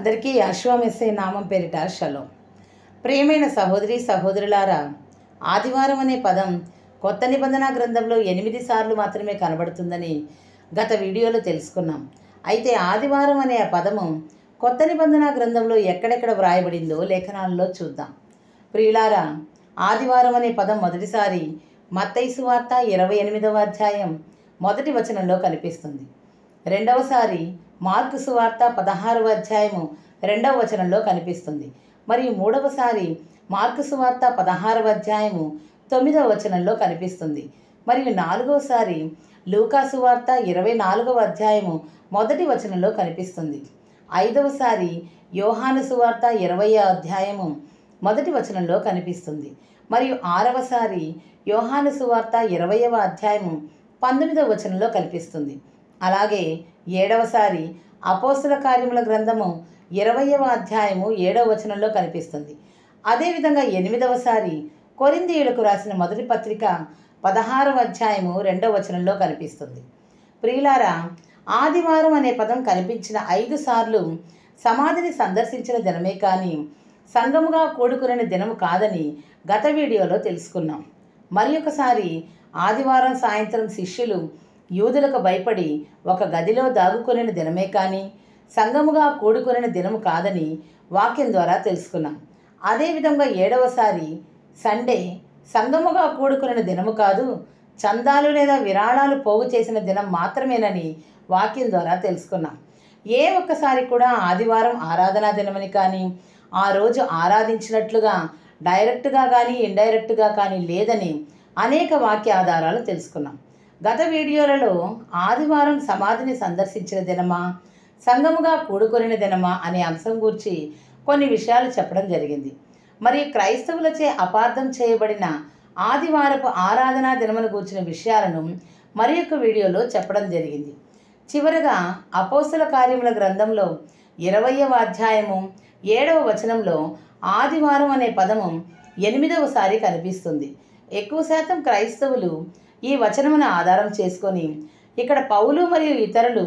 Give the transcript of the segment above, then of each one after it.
అందరికీ అశ్వమెస్సే నామం పేరిట షలోం. ప్రియమైన సహోదరి సహోదరులారా, ఆదివారం అనే పదం కొత్త నిబంధన గ్రంథంలో 8 సార్లు మాత్రమే కనబడుతుందని గత వీడియోలో తెలుసుకున్నాం. అయితే ఆదివారం అనే ఆ పదము కొత్త నిబంధన గ్రంథంలో ఎక్కడెక్కడ వ్రాయబడిందో లేఖనాలలో చూద్దాం. ప్రియులారా, ఆదివారం అనే పదం మొదటిసారి మత్తయి సువార్త 28వ అధ్యాయం 1వ వచనంలో కనిపిస్తుంది. రెండవసారి మార్కు సువార్త 16వ అధ్యాయము 2వ వచనంలో కనిపిస్తుంది. మరియు మూడవసారి మార్కు సువార్త 16వ అధ్యాయము 9వ వచనంలో కనిపిస్తుంది. మరియు నాలుగవసారి లూకా సువార్త 24వ అధ్యాయము 1వ వచనంలో కనిపిస్తుంది. ఐదవసారి యోహాను సువార్త 20వ అధ్యాయము 1వ వచనంలో కనిపిస్తుంది. మరియు ఆరవసారి యోహాను సువార్త 20వ అధ్యాయము 19వ వచనంలో కనిపిస్తుంది. అలాగే ఏడవసారి అపోస్తల కార్యముల గ్రంథము 20వ అధ్యాయము 7వ వచనంలో కనిపిస్తుంది. అదేవిధంగా 8వసారి కొరింథీయులకు రాసిన మొదటి పత్రిక 16వ అధ్యాయము 2వ వచనంలో కనిపిస్తుంది. ప్రియులారా, ఆదివారం అనే పదం కనిపించిన 5 సార్లు సమాధిని సందర్శించిన దినమే కానీ సంఘముగా కూడుకునే దినము కాదని గత వీడియోలో తెలుసుకున్నాం. మరి ఒకసారి ఆదివారం సాయంత్రం శిష్యులు యూదులకు భయపడి ఒక గదిలో దాగుకొనిన దినమే కానీ సంఘముగా కూడుకొనిన దినము కాదని వాక్యం ద్వారా తెలుసుకున్నాం. అదేవిధంగా 7వసారి సండే సంఘముగా కూడుకొనిన దినము కాదు, చందాలు లేదా విరాళాలు పోగు చేసిన దినం మాత్రమేనని వాక్యం ద్వారా తెలుసుకున్నాం. ఏ ఒక్కసారి కూడా ఆదివారం ఆరాధనా దినమని కానీ ఆ రోజు ఆరాధించినట్లుగా డైరెక్ట్గా కానీ ఇండైరెక్ట్గా కానీ లేదని అనేక వాక్య ఆధారాలు తెలుసుకున్నాం. గత వీడియోలలో ఆదివారం సమాధిని సందర్శించిన దినమా, సంఘముగా కూడుకొనిన దినమా అనే అంశం గురించి కొన్ని విషయాలు చెప్పడం జరిగింది. మరియు క్రైస్తవులచే అపార్థం చేయబడిన ఆదివారపు ఆరాధనా దినమును గూర్చిన విషయాలను మరి యొక్క వీడియోలో చెప్పడం జరిగింది. చివరగా అపోస్తల కార్యముల గ్రంథంలో 20వ అధ్యాయము 7వ వచనంలో ఆదివారం అనే పదము 8వసారి కనిపిస్తుంది. ఎక్కువ శాతం క్రైస్తవులు ఈ వచనమును ఆధారం చేసుకొని ఇక్కడ పౌలు మరియు ఇతరులు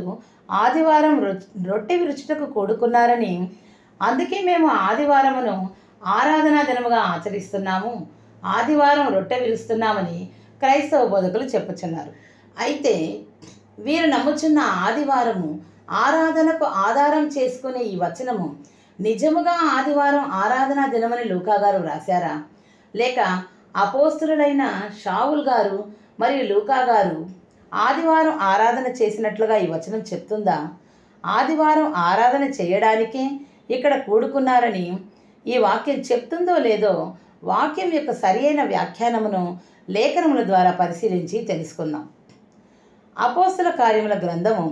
ఆదివారం రొట్టె విరుచుటకు కూడుకున్నారని, అందుకే మేము ఆదివారమును ఆరాధనా దినముగా ఆచరిస్తున్నాము, ఆదివారం రొట్టె విరుస్తున్నామని క్రైస్తవ బోధకులు చెప్పుచున్నారు. అయితే వీరు నమ్ముచున్న ఆదివారము ఆరాధనకు ఆధారం చేసుకునే ఈ వచనము నిజముగా ఆదివారం ఆరాధనా దినమని లూకా గారు వ్రాశారా, లేక అపోస్తలుడైన షావుల్ గారు మరియు లూకా గారు ఆదివారం ఆరాధన చేసినట్లుగా ఈ వచనం చెప్తుందా? ఆదివారం ఆరాధన చేయడానికే ఇక్కడ కూడుకున్నారని ఈ వాక్యం చెప్తుందో లేదో వాక్యం యొక్క సరియైన వ్యాఖ్యానమును లేఖనముల ద్వారా పరిశీలించి తెలుసుకుందాం. అపోస్తల కార్యముల గ్రంథము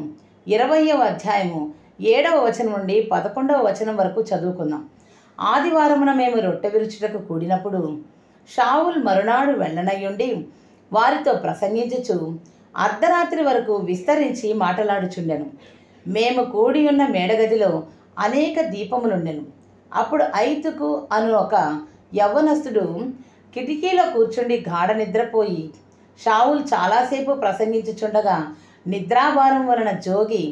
20వ అధ్యాయము 7వ వచనం నుండి 11వ వచనం వరకు చదువుకుందాం. ఆదివారమున మేము రొట్టె విరుచుటకు కూడినప్పుడు షావుల్ మరునాడు వెళ్ళనయ్యుండి వారితో ప్రసంగించుచు అర్ధరాత్రి వరకు విస్తరించి మాటలాడుచుండెను. మేము కూడి ఉన్న మేడగదిలో అనేక దీపములుండెను. అప్పుడు ఐతుకు అను ఒక యవ్వనస్తుడు కిటికీలో కూర్చుండి గాఢ నిద్రపోయి షావుల్ చాలాసేపు ప్రసంగించుచుండగా నిద్రాభారం వలన జోగి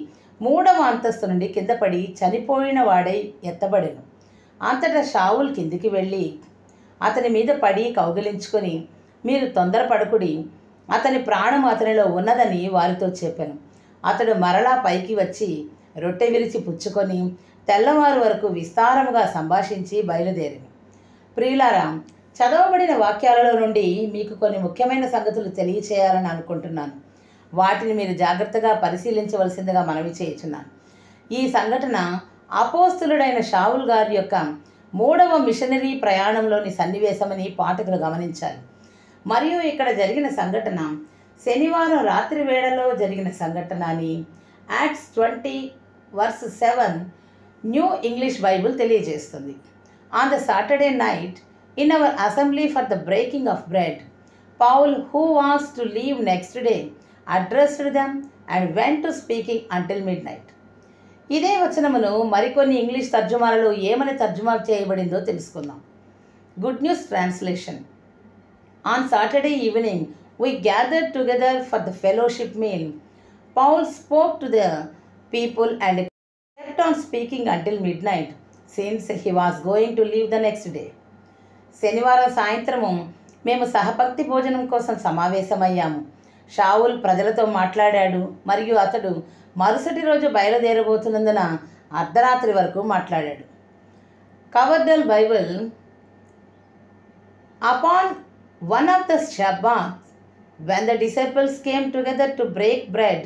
3వ అంతస్తు నుండి కింద పడి చనిపోయిన వాడై ఎత్తబడెను. అంతటా షావుల్ కిందికి వెళ్ళి అతని మీద పడి కౌగిలించుకొని, మీరు తొందరపడకుడి, అతని ప్రాణం అతనిలో ఉన్నదని వారితో చెప్పాను. అతడు మరలా పైకి వచ్చి రొట్టె విరిచి పుచ్చుకొని తెల్లవారు వరకు విస్తారముగా సంభాషించి బయలుదేరాను. ప్రియులారా, చదవబడిన వాక్యాలలో నుండి మీకు కొన్ని ముఖ్యమైన సంగతులు తెలియచేయాలని అనుకుంటున్నాను. వాటిని మీరు జాగ్రత్తగా పరిశీలించవలసిందిగా మనవి చేయుచున్నాను. ఈ సంఘటన అపోస్తలుడైన షావుల్ గారి యొక్క 3వ మిషనరీ ప్రయాణంలోని సన్నివేశమని పాఠకులు గమనించాలి. మరియు ఇక్కడ జరిగిన సంఘటన శనివారం రాత్రి వేళలో జరిగిన సంఘటన అని యాక్ట్స్ 20:7 న్యూ ఇంగ్లీష్ బైబుల్ తెలియజేస్తుంది. On the Saturday night in our assembly for the breaking of bread, Paul who was to leave next day addressed them and went to speaking until midnight. ఇదే వచనమును మరికొన్ని English తర్జుమాలలో ఏమని తర్జుమా చేయబడిందో తెలుసుకుందాం. Good news translation: on Saturday evening we gathered together for the fellowship meal. Paul spoke to the people and kept kept on speaking until midnight, since he was going to leave the next day. శనివారం సాయంత్రము మేము సహపంక్తి భోజనం కోసం సమావేశమయ్యాము. షావుల్ ప్రజలతో మాట్లాడాడు మరియు అతడు మరుసటి రోజు బయలుదేరబోతున్నందున అర్ధరాత్రి వరకు మాట్లాడాడు. కవర్డల్ Bible. Upon one of the Shabbats, when the disciples came together to break bread,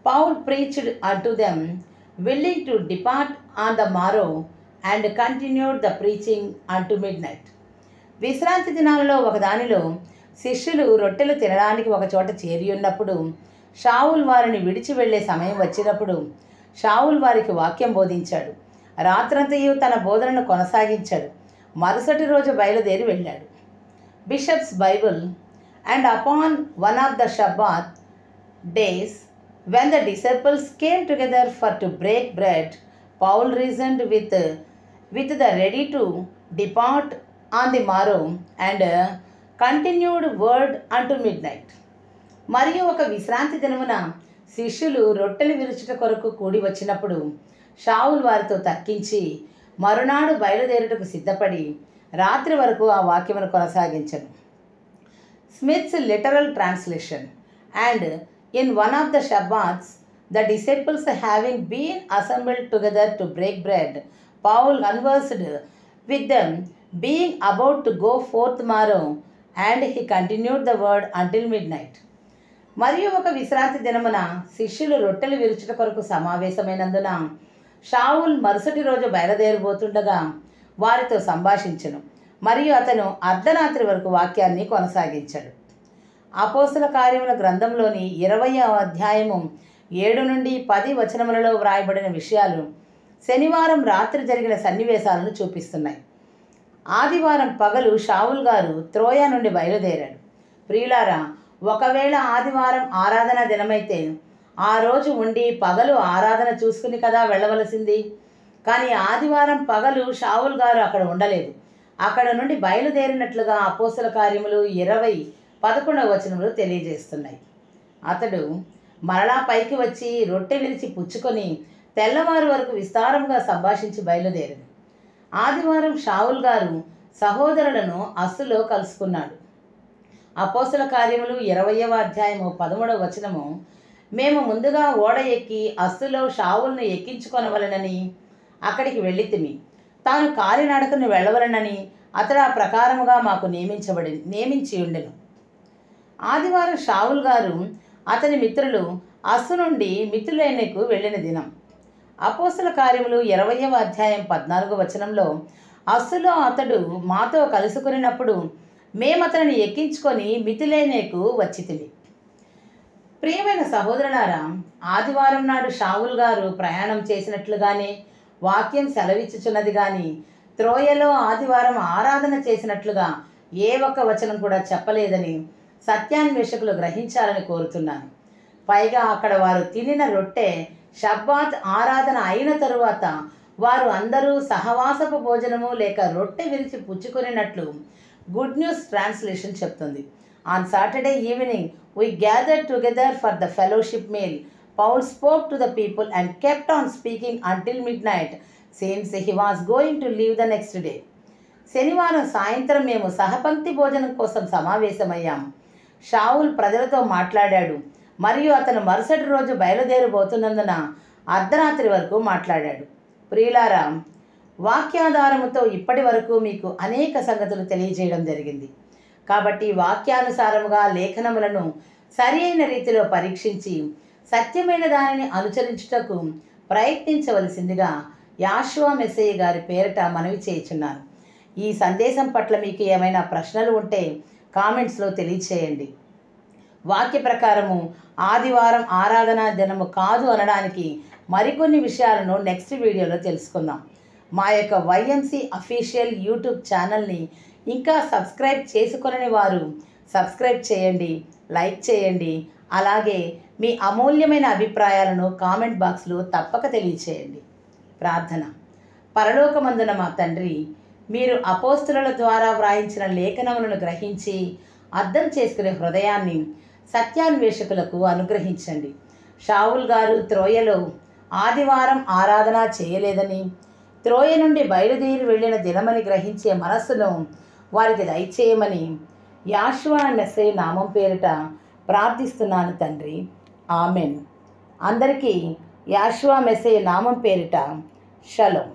Paul preached unto them, willing to depart on the morrow, and continued the preaching unto midnight. విశ్రాంతి దినాలలో ఒకదానిలో శిష్యులు రొట్టెలు తినడానికి ఒక చోట చేరి ఉన్నప్పుడు షావుల్ వారిని విడిచి వెళ్ళే సమయం వచ్చినప్పుడు షావుల్ వారికి వాక్యం బోధించాడు. రాత్రంతయు తన బోధనను కొనసాగించాడు. మరుసటి రోజు బయలుదేరి వెళ్ళాడు. Bishops Bible. And upon one of the Shabbat days, when the disciples came together for to break bread, Paul reasoned with the ready to depart on the morrow, and continued word unto midnight. మరియు ఒక విశ్రాంతి దినమున శిష్యులు రొట్టెలు విరుచుట కొరకు కూడి వచ్చినప్పుడు షావుల్ వారితో తర్కించి మరునాడు బయలుదేరుటకు సిద్ధపడి రాత్రి వరకు ఆ వాక్యమును కొనసాగించను. Smith's literal translation. And in one of the sabbaths, the disciples having been assembled together to break bread, Paul conversed with them, being about to go forth morrow, and he continued the word until midnight. మరియు ఒక విశ్రాంతి దినమున శిష్యులు రొట్టెలు విరుచుట కొరకు సమావేశమైనందున షావుల్ మరుసటి రోజు బయలుదేరిపోతుండగా వారితో సంభాషించెను మరియు అతను అర్ధరాత్రి వరకు వాక్యాన్ని కొనసాగించాడు. అపోస్తల కార్యముల గ్రంథంలోని 20వ అధ్యాయము 7 నుండి 10 వచనములలో వ్రాయబడిన విషయాలు శనివారం రాత్రి జరిగిన సన్నివేశాలను చూపిస్తున్నాయి. ఆదివారం పగలు షావుల్ గారు త్రోయా నుండి బయలుదేరాడు. ప్రియులారా, ఒకవేళ ఆదివారం ఆరాధన దినమైతే ఆ రోజు ఉండి పగలు ఆరాధన చూసుకుని కదా వెళ్ళవలసింది. కానీ ఆదివారం పగలు షావుల్ గారు అక్కడ ఉండలేదు. అక్కడ నుండి బయలుదేరినట్లుగా అపోస్తల కార్యములు 20:11 వచనములు తెలియజేస్తున్నాయి. అతడు మరలా పైకి వచ్చి రొట్టె విరిచి పుచ్చుకొని తెల్లవారు వరకు విస్తారంగా సంభాషించి బయలుదేరాడు. ఆదివారం షావుల్ గారు సహోదరులను అస్సులో కలుసుకున్నాడు. అపోస్తల కార్యములు 20వ అధ్యాయము 13వ వచనము, మేము ముందుగా ఓడ ఎక్కి అస్సులో షావుల్ను ఎక్కించుకొనవలెనని అక్కడికి వెళ్ళితిమి. తాను కాలినడకను వెళ్ళవలెనని అతడు ఆ ప్రకారముగా మాకు నియమించి ఉండెను. ఆదివారం షావుల్ గారు అతని మిత్రులు అస్సు నుండి మితులేనకు వెళ్ళిన దినం. అపోస్తల కార్యములు 20వ అధ్యాయం 14వ వచనంలో, అస్సులో అతడు మాతో కలుసుకున్నప్పుడు మేమతనిని ఎక్కించుకొని మితులేనేకు వచ్చితిమి. ప్రియమైన సహోదరులారా, ఆదివారం నాడు షావుల్ గారు ప్రయాణం చేసినట్లుగానే వాక్యం సెలవిచ్చుచున్నది కానీ త్రోయలో ఆదివారం ఆరాధన చేసినట్లుగా ఏ ఒక్క వచనం కూడా చెప్పలేదని సత్యాన్వేషకులు గ్రహించాలని కోరుతున్నాను. పైగా అక్కడ వారు తినిన రొట్టె షబ్బాత్ ఆరాధన అయిన తరువాత వారు అందరూ సహవాసపు భోజనము లేక రొట్టె విరిచి పుచ్చుకొనినట్లు గుడ్ న్యూస్ ట్రాన్స్లేషన్ చెప్తుంది. On Saturday evening we gathered together for the fellowship meal. Paul spoke to the people and kept on speaking until midnight, since he was going to leave the next day. శనివారం సాయంత్రం మేము సహపంక్తి భోజనం కోసం సమావేశమయ్యాము. షావుల్ ప్రజలతో మాట్లాడాడు మరియు అతను మరుసటి రోజు బయలుదేరబోతున్నందున అర్ధరాత్రి వరకు మాట్లాడాడు. ప్రియులారా, వాక్యాధారముతో ఇప్పటి వరకు మీకు అనేక సంగతులు తెలియజేయడం జరిగింది. కాబట్టి వాక్యానుసారముగా లేఖనములను సరి అయిన రీతిలో పరీక్షించి సత్యమైన దానిని అనుసరించుటకు ప్రయత్నించవలసిందిగా యాషువా మెస్సయ్య గారి పేరిట మనవి చేయుచున్నాను. ఈ సందేశం పట్ల మీకు ఏమైనా ప్రశ్నలు ఉంటే కామెంట్స్లో తెలియచేయండి. వాక్య ప్రకారము ఆదివారం ఆరాధనా దినము కాదు అనడానికి మరికొన్ని విషయాలను నెక్స్ట్ వీడియోలో తెలుసుకుందాం. మా యొక్క వైఎంసీ అఫీషియల్ యూట్యూబ్ ఛానల్ని ఇంకా సబ్స్క్రైబ్ చేసుకొనని వారు సబ్స్క్రైబ్ చేయండి, లైక్ చేయండి. అలాగే మీ అమూల్యమైన అభిప్రాయాలను కామెంట్ బాక్స్లో తప్పక తెలియచేయండి. ప్రార్థన. పరలోకమందున మా తండ్రి, మీరు అపోస్తుల ద్వారా వ్రాయించిన లేఖనములను గ్రహించి అర్థం చేసుకునే హృదయాన్ని సత్యాన్వేషకులకు అనుగ్రహించండి. షావుల్ గారు త్రోయలో ఆదివారం ఆరాధన చేయలేదని, త్రోయ నుండి బయలుదేరి వెళ్ళిన దినమని గ్రహించే మనస్సును వారికి దయచేయమని యాషువా మెస్సే నామం పేరిట ప్రార్థిస్తున్నాను తండ్రి. ఆమెన్. అందరికీ యాషువా మెస్సే నామం పేరిట shalom.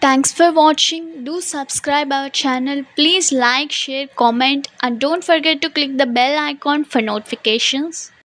Thanks for watching. Do subscribe our channel. Please like, share, comment and don't forget to click the bell icon for notifications.